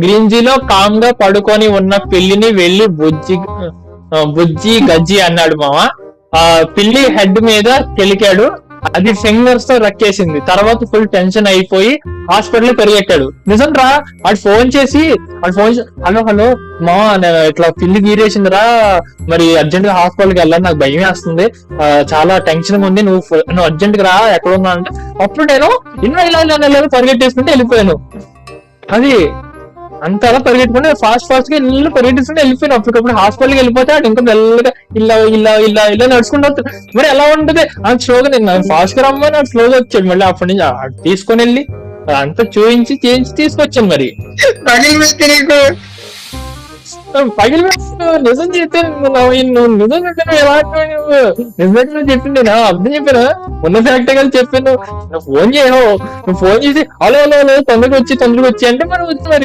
గ్రీన్జీలో com గా పడుకొని ఉన్న పిల్లిని వెళ్లి బుజ్జి గజ్జి అన్నాడు మామ. ఆ పిల్లి హెడ్ మీద కెలికాడు, అది ఫింగర్స్ తో రక్కేసింది. తర్వాత ఫుల్ టెన్షన్ అయిపోయి హాస్పిటల్ పరిగెట్టాడు. నిజం రా, వాడు ఫోన్ చేసి హలో హలో మా ఇట్లా పిల్లి గీరేసిందిరా, మరి అర్జెంట్ గా హాస్పిటల్కి వెళ్ళాలి, నాకు భయం వేస్తుంది, చాలా టెన్షన్ ఉంది, నువ్వు అర్జెంట్ గా రా, ఎక్కడ ఉన్నా అంటే అప్పుడు నేను ఇలా పరిగెట్టేసుకుంటే వెళ్ళిపోయాను. అది అంత అలా పరిగెట్టుకుంటే ఫాస్ట్ గా ఇల్లు పరిగెట్టుకుంటే వెళ్ళిపోయాను. అప్పటికప్పుడు హాస్పిటల్కి వెళ్ళిపోతే అది ఇంకా మెల్లగా ఇలా నడుచుకుంటూ వస్తాడు. మరి ఎలా ఉంటుంది అంత స్లోగా, నేను ఫాస్ట్ గా రమ్మని నాకు స్లోగా వచ్చాడు. మళ్ళీ అప్పటి నుంచి తీసుకొని వెళ్ళి అంతా చేయించి తీసుకొచ్చాను. మరి పగిలి నిజం చెప్పాను, నువ్వు నిజం చెప్పాను, ఎలా నిజంగా చెప్పింది నేను అర్థం చెప్పాను, ఉన్న ఫ్యాక్ట్ గా చెప్పాను. నువ్వు ఫోన్ చేయవు, నువ్వు ఫోన్ చేసి హలో హలో హలో తొందరగా వచ్చి అంటే మరి వచ్చి మరి